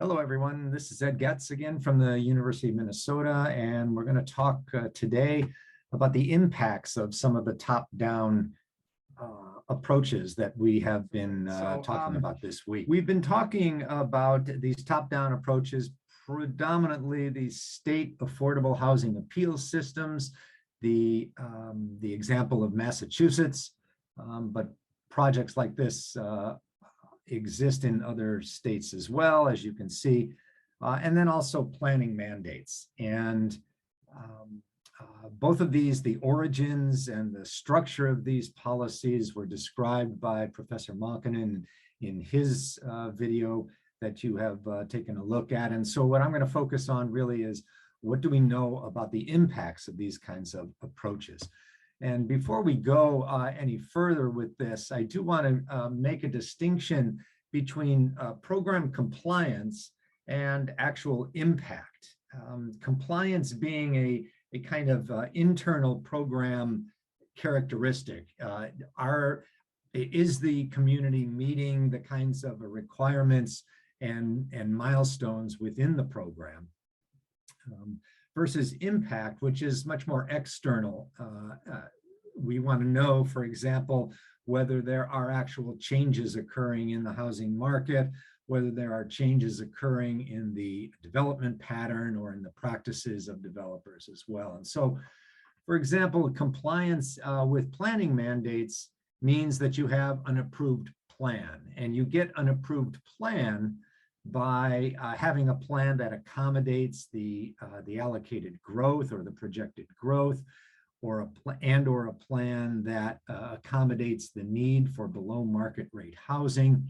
Hello, everyone. This is Ed Getz again from the University of Minnesota, and we're going to talk today about the impacts of some of the top-down approaches that we have been talking about this week. We've been talking about these top-down approaches, predominantly the state affordable housing appeal systems, the example of Massachusetts, but projects like this exist in other states as well, as you can see, and then also planning mandates. And both of these, the origins and the structure of these policies, were described by Professor Malkinen in his video that you have taken a look at. And so what I'm going to focus on really is, what do we know about the impacts of these kinds of approaches? And before we go any further with this, I do want to make a distinction between program compliance and actual impact. Compliance being a kind of internal program characteristic. Is the community meeting the kinds of requirements and milestones within the program? Versus impact, which is much more external. We want to know, for example, whether there are actual changes occurring in the housing market, whether there are changes occurring in the development pattern or in the practices of developers as well. And so, for example, compliance with planning mandates means that you have an approved plan, and you get an approved plan by having a plan that accommodates the allocated growth or the projected growth, or a plan that accommodates the need for below market rate housing.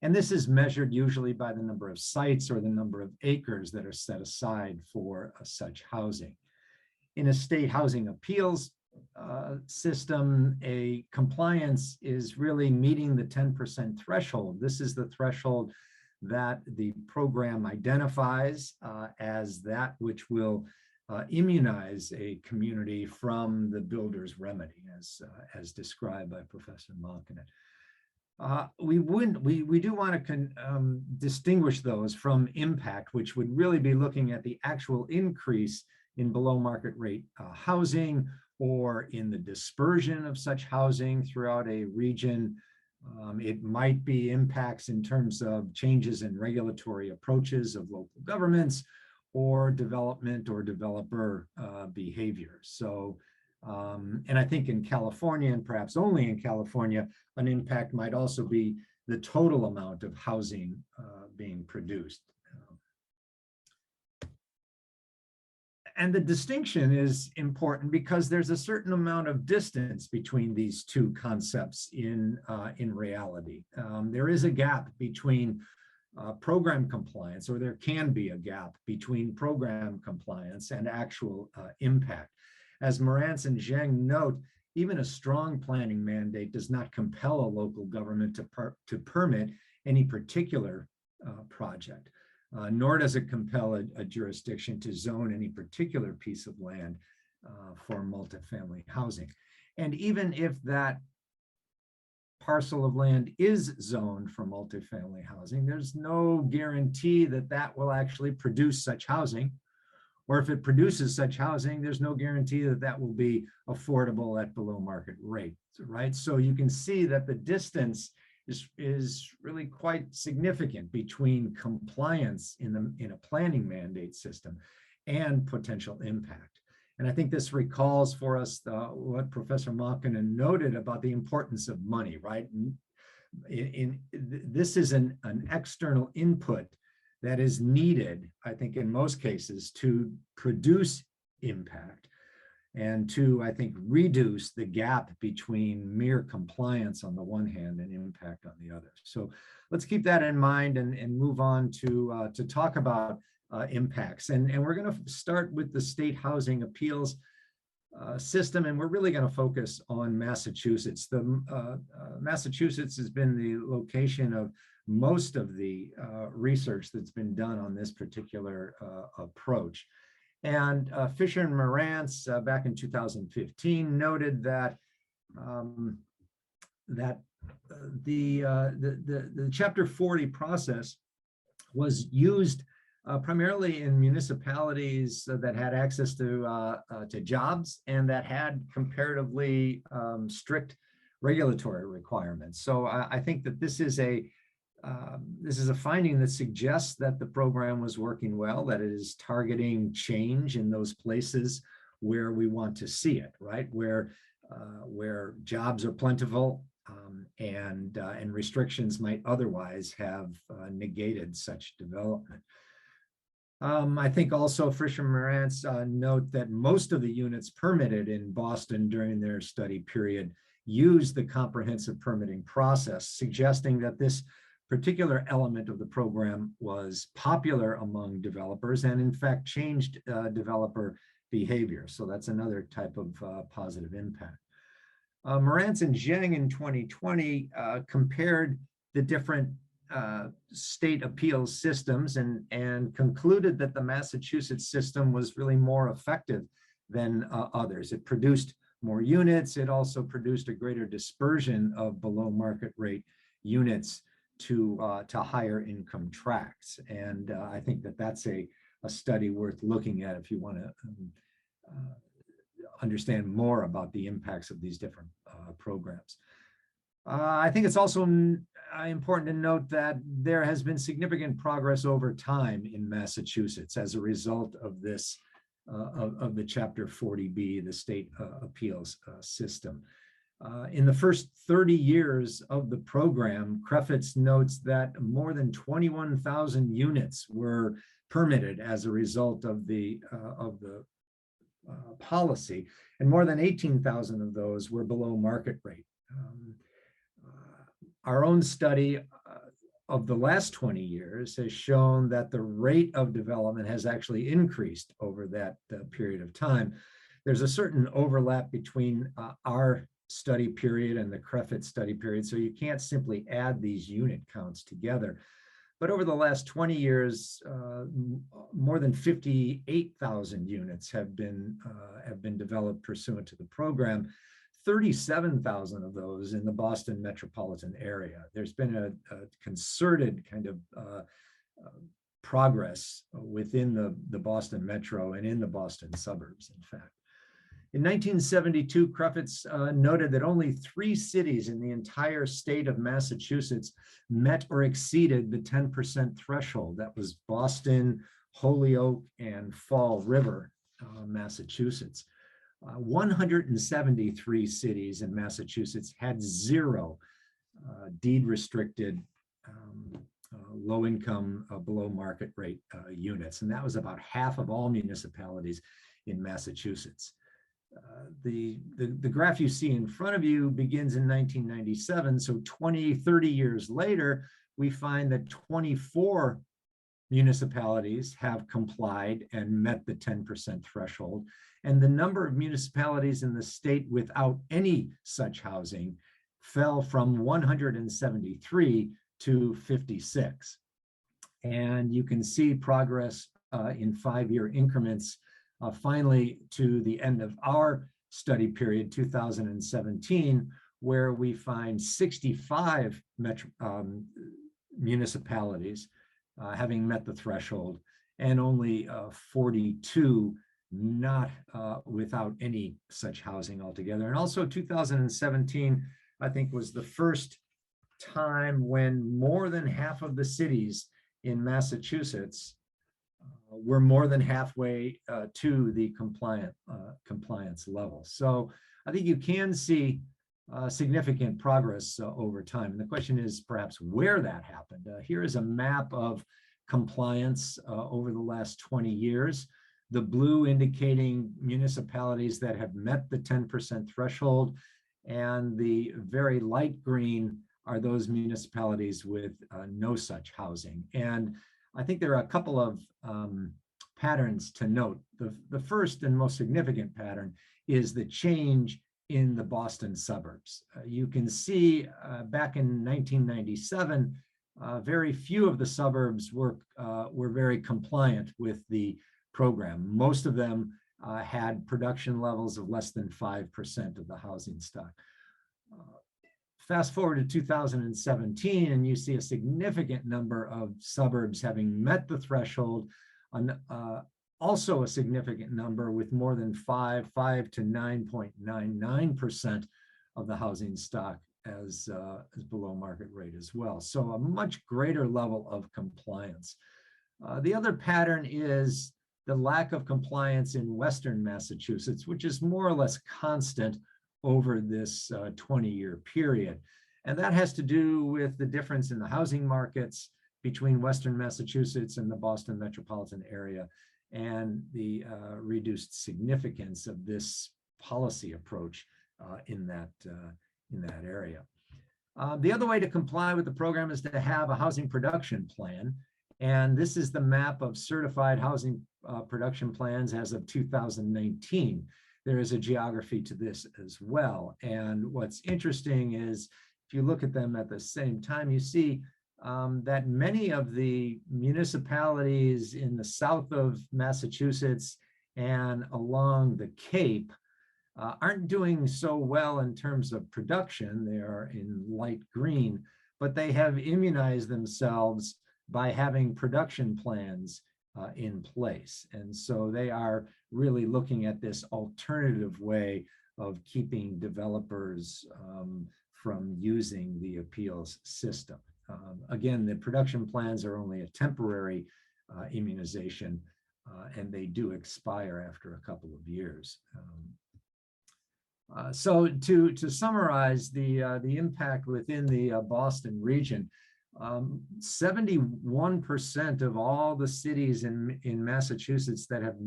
And this is measured usually by the number of sites or the number of acres that are set aside for such housing. In a state housing appeals system, a compliance is really meeting the 10% threshold. This is the threshold that the program identifies as that which will immunize a community from the builder's remedy, as described by Professor Malkinen. We do want to distinguish those from impact, which would really be looking at the actual increase in below market rate housing, or in the dispersion of such housing throughout a region. It might be impacts in terms of changes in regulatory approaches of local governments, or development or developer behavior. So, and I think in California, and perhaps only in California, an impact might also be the total amount of housing being produced. And the distinction is important because there's a certain amount of distance between these two concepts in reality. There is a gap between program compliance, or there can be a gap between program compliance and actual impact. As Morantz and Zheng note, even a strong planning mandate does not compel a local government to permit any particular project, nor does it compel a jurisdiction to zone any particular piece of land for multifamily housing. And even if that parcel of land is zoned for multifamily housing, there's no guarantee that that will actually produce such housing. Or if it produces such housing, there's no guarantee that that will be affordable at below market rate, right? So you can see that the distance is really quite significant between compliance in a planning mandate system and potential impact. And I think this recalls for us what Professor Malkinen noted about the importance of money, right? This is an external input that is needed, I think, in most cases, to produce impact and to, I think, reduce the gap between mere compliance on the one hand and impact on the other. So let's keep that in mind and move on to talk about impacts. And we're going to start with the state housing appeals system, and we're really going to focus on Massachusetts. Massachusetts has been the location of most of the research that's been done on this particular approach. And Fisher and Morantz back in 2015 noted that the Chapter 40 process was used primarily in municipalities that had access to jobs and that had comparatively strict regulatory requirements. So I think that this is a finding that suggests that the program was working well, that it is targeting change in those places where we want to see it, right? Where jobs are plentiful and restrictions might otherwise have negated such development. I think also Fisher and Marantz note that most of the units permitted in Boston during their study period used the comprehensive permitting process, suggesting that this particular element of the program was popular among developers and in fact changed developer behavior. So that's another type of positive impact. Marantz and Zheng in 2020 compared the different state appeals systems and concluded that the Massachusetts system was really more effective than others. It produced more units. It also produced a greater dispersion of below market rate units to higher income tracts. And I think that that's a study worth looking at if you want to understand more about the impacts of these different programs. I think it's also important to note that there has been significant progress over time in Massachusetts as a result of this, of the Chapter 40B, the state appeals system. In the first 30 years of the program, Crefts notes that more than 21,000 units were permitted as a result of the policy, and more than 18,000 of those were below market rate. Our own study of the last 20 years has shown that the rate of development has actually increased over that period of time. There's a certain overlap between our study period and the Crefts study period, so you can't simply add these unit counts together. But over the last 20 years, more than 58,000 units have been developed pursuant to the program. 37,000 of those in the Boston metropolitan area. There's been a concerted kind of progress within the Boston metro and in the Boston suburbs, in fact. In 1972, Crefts noted that only 3 cities in the entire state of Massachusetts met or exceeded the 10% threshold. That was Boston, Holyoke, and Fall River, Massachusetts. 173 cities in Massachusetts had 0 deed-restricted low-income, below market rate units, and that was about half of all municipalities in Massachusetts. The graph you see in front of you begins in 1997, so 30 years later, we find that 24 municipalities have complied and met the 10% threshold. And the number of municipalities in the state without any such housing fell from 173 to 56. And you can see progress in 5-year increments, finally to the end of our study period, 2017, where we find 65 municipalities having met the threshold, and only 42 not without any such housing altogether. And also 2017, I think, was the first time when more than half of the cities in Massachusetts were more than halfway to the compliance level. So I think you can see significant progress over time. And the question is perhaps where that happened. Here is a map of compliance over the last 20 years. The blue indicating municipalities that have met the 10% threshold, and the very light green are those municipalities with no such housing. And I think there are a couple of patterns to note. The first and most significant pattern is the change in the Boston suburbs. You can see back in 1997, very few of the suburbs were very compliant with the program. Most of them had production levels of less than 5% of the housing stock. Fast forward to 2017, and you see a significant number of suburbs having met the threshold, also a significant number with more than 5 to 9.99% of the housing stock as below market rate as well. So a much greater level of compliance. The other pattern is the lack of compliance in Western Massachusetts, which is more or less constant over this 20-year period. And that has to do with the difference in the housing markets between Western Massachusetts and the Boston metropolitan area, and the reduced significance of this policy approach in that area. The other way to comply with the program is to have a housing production plan. And this is the map of certified housing production plans as of 2019. There is a geography to this as well. And what's interesting is if you look at them at the same time, you see that many of the municipalities in the south of Massachusetts and along the Cape aren't doing so well in terms of production. They are in light green, but they have immunized themselves by having production plans in place. And so they are really looking at this alternative way of keeping developers from using the appeals system. Again, the production plans are only a temporary immunization, and they do expire after a couple of years. So to summarize the impact within the Boston region, 71% of all the cities in Massachusetts that have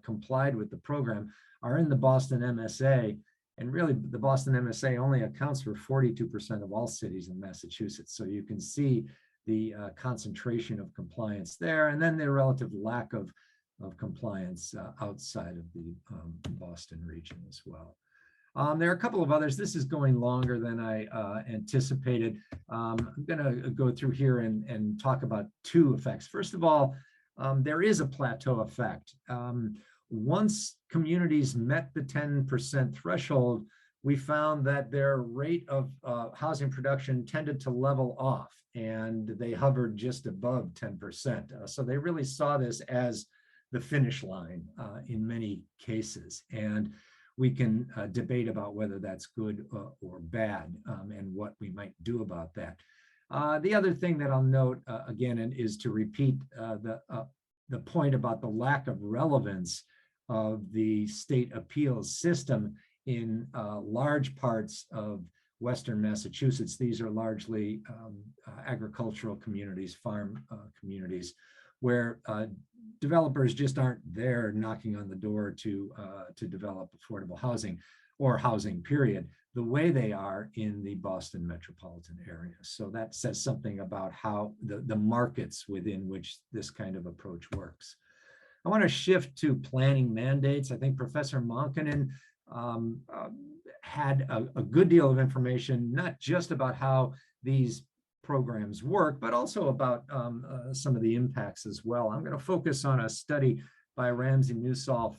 complied with the program are in the Boston MSA. And really, the Boston MSA only accounts for 42% of all cities in Massachusetts. So you can see the concentration of compliance there, and then the relative lack of compliance outside of the Boston region as well. There are a couple of others. This is going longer than I anticipated. I'm going to go through here and talk about two effects. First of all, there is a plateau effect. Once communities met the 10% threshold, we found that their rate of housing production tended to level off, and they hovered just above 10%. So they really saw this as the finish line in many cases. And we can debate about whether that's good or bad, and what we might do about that. The other thing that I'll note again is to repeat the point about the lack of relevance of the state appeals system in large parts of Western Massachusetts. These are largely agricultural communities, farm communities, where developers just aren't there knocking on the door to develop affordable housing or housing, period, the way they are in the Boston metropolitan area. So that says something about how the markets within which this kind of approach works. I want to shift to planning mandates. I think Professor Monkkonen had a good deal of information, not just about how these programs work, but also about some of the impacts as well. I'm going to focus on a study by Ramsey Musolf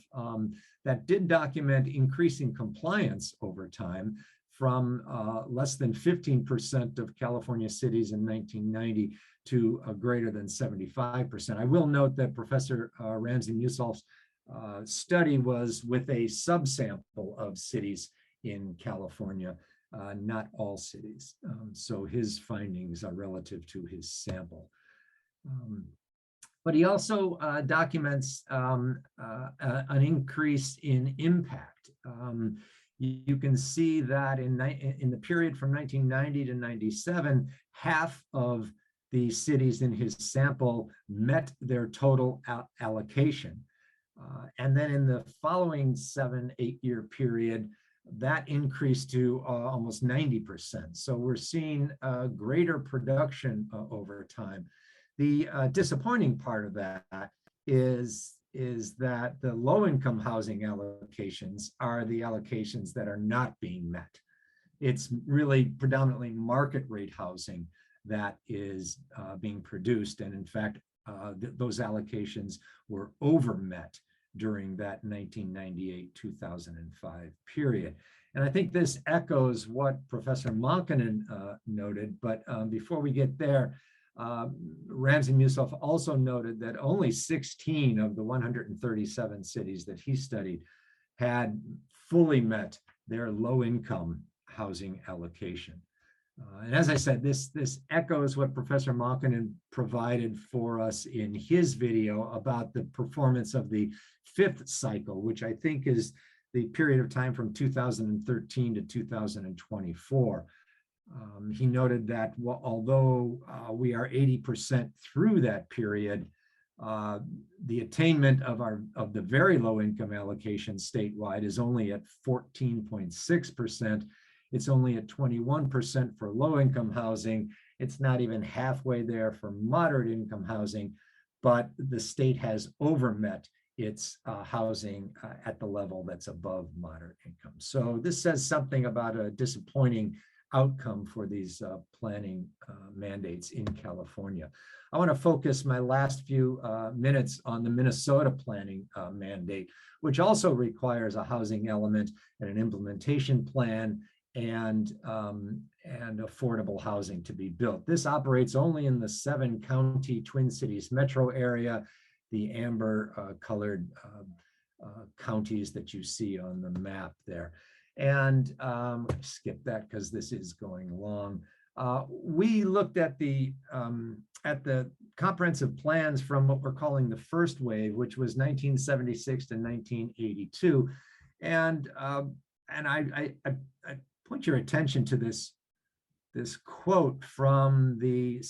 that did document increasing compliance over time from less than 15% of California cities in 1990 to greater than 75%. I will note that Professor Ramsey Musolf's study was with a subsample of cities in California, not all cities. So his findings are relative to his sample. But he also documents an increase in impact. You can see that in the period from 1990 to 97, half of the cities in his sample met their total allocation. And then in the following 7-8 year period, that increased to almost 90%. So we're seeing greater production over time. The disappointing part of that is that the low-income housing allocations are the allocations that are not being met. It's really predominantly market rate housing that is being produced. And in fact, those allocations were overmet during that 1998-2005 period. And I think this echoes what Professor Monkkonen noted, but before we get there, Ramsey Musoff also noted that only 16 of the 137 cities that he studied had fully met their low-income housing allocation. And as I said, this echoes what Professor Monkkonen provided for us in his video about the performance of the fifth cycle, which I think is the period of time from 2013 to 2024. He noted that although we are 80% through that period, the attainment of the very low income allocation statewide is only at 14.6%. It's only at 21% for low income housing. It's not even halfway there for moderate income housing, but the state has overmet its housing at the level that's above moderate income. So this says something about a disappointing outcome for these planning mandates in California. I want to focus my last few minutes on the Minnesota planning mandate, which also requires a housing element and an implementation plan and affordable housing to be built. This operates only in the 7-county Twin Cities metro area, the amber colored counties that you see on the map there. And skip that because this is going long. We looked at the comprehensive plans from what we're calling the first wave, which was 1976 to 1982. And I point your attention to this quote from the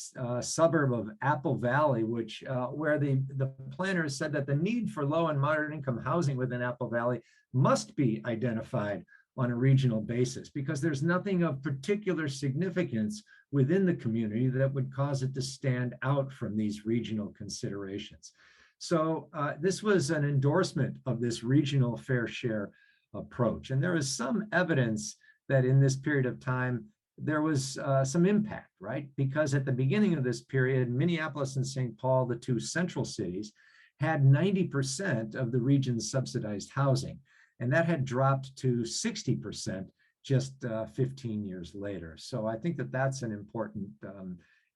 suburb of Apple Valley, which where the planners said that the need for low and moderate income housing within Apple Valley must be identified on a regional basis, because there's nothing of particular significance within the community that would cause it to stand out from these regional considerations. So this was an endorsement of this regional fair share approach. And there is some evidence that in this period of time, there was some impact, right? Because at the beginning of this period, Minneapolis and St. Paul, the two central cities, had 90% of the region's subsidized housing. And that had dropped to 60% just 15 years later. So I think that that's an important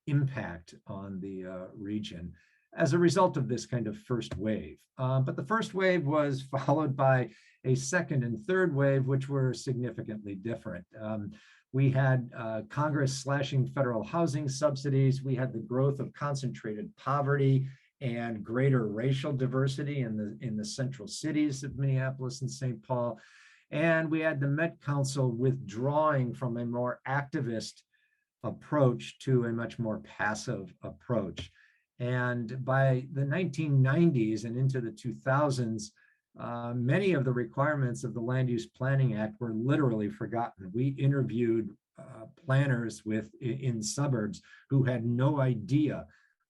impact on the region as a result of this kind of first wave. But the first wave was followed by a second and third wave, which were significantly different. We had Congress slashing federal housing subsidies. We had the growth of concentrated poverty and greater racial diversity in the central cities of Minneapolis and St. Paul. And we had the Met Council withdrawing from a more activist approach to a much more passive approach. And by the 1990s and into the 2000s, many of the requirements of the Land Use Planning Act were literally forgotten. We interviewed planners in suburbs who had no idea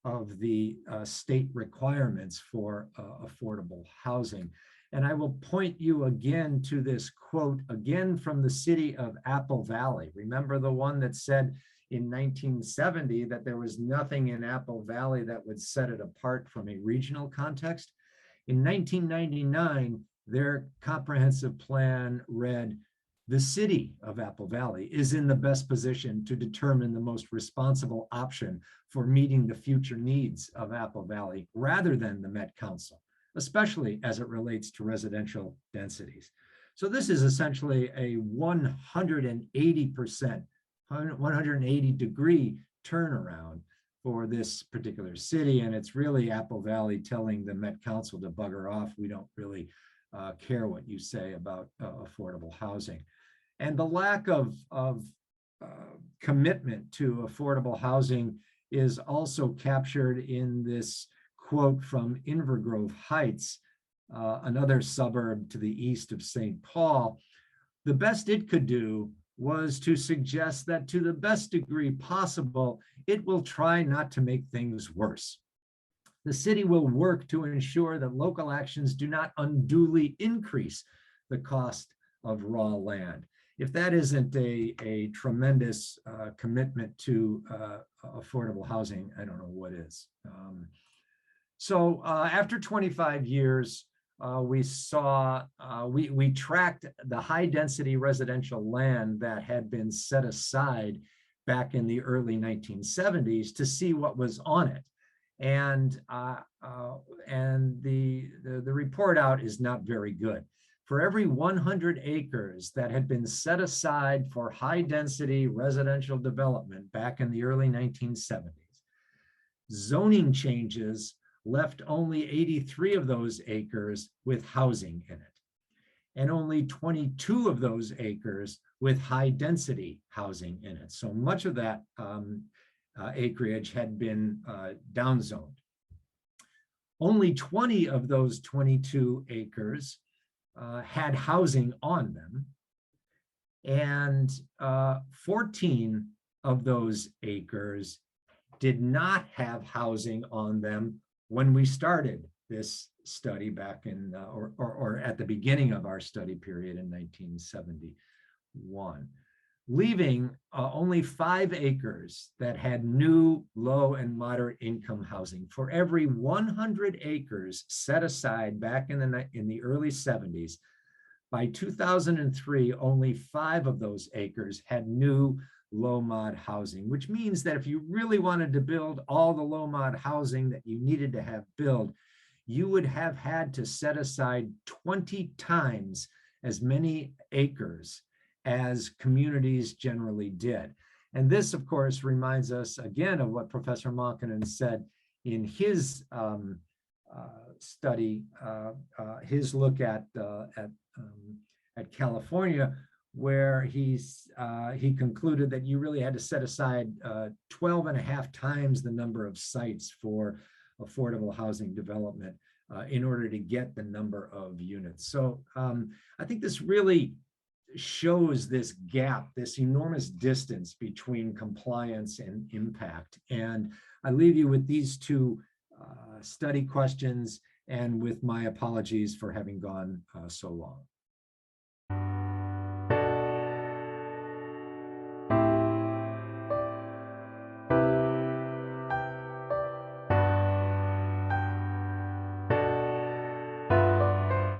of the state requirements for affordable housing. And I will point you again to this quote, again from the city of Apple Valley. Remember the one that said in 1970 that there was nothing in Apple Valley that would set it apart from a regional context? In 1999, their comprehensive plan read, "The city of Apple Valley is in the best position to determine the most responsible option for meeting the future needs of Apple Valley rather than the Met Council, especially as it relates to residential densities." So this is essentially a 180%, 180-degree turnaround for this particular city. And it's really Apple Valley telling the Met Council to bugger off. We don't really care what you say about affordable housing. And the lack of commitment to affordable housing is also captured in this quote from Invergrove Heights, another suburb to the east of St. Paul. The best it could do was to suggest that to the best degree possible, it will try not to make things worse. The city will work to ensure that local actions do not unduly increase the cost of raw land. If that isn't a tremendous commitment to affordable housing, I don't know what is. So after 25 years, we tracked the high density residential land that had been set aside back in the early 1970s to see what was on it. And the report out is not very good. For every 100 acres that had been set aside for high density residential development back in the early 1970s, zoning changes left only 83 of those acres with housing in it, and only 22 of those acres with high density housing in it. So much of that acreage had been downzoned. Only 20 of those 22 acres had housing on them, and 14 of those acres did not have housing on them when we started this study back in, or at the beginning of our study period in 1971, leaving only 5 acres that had new low and moderate income housing. For every 100 acres set aside back in the early 70s, by 2003, only 5 of those acres had new low mod housing, which means that if you really wanted to build all the low mod housing that you needed to have built, you would have had to set aside 20 times as many acres as communities generally did. And this, of course, reminds us again of what Professor Monkkonen said in his study, his look at California, where he concluded that you really had to set aside 12.5 times the number of sites for affordable housing development in order to get the number of units. So I think this really shows this gap, this enormous distance between compliance and impact. And I leave you with these 2 study questions, and with my apologies for having gone so long.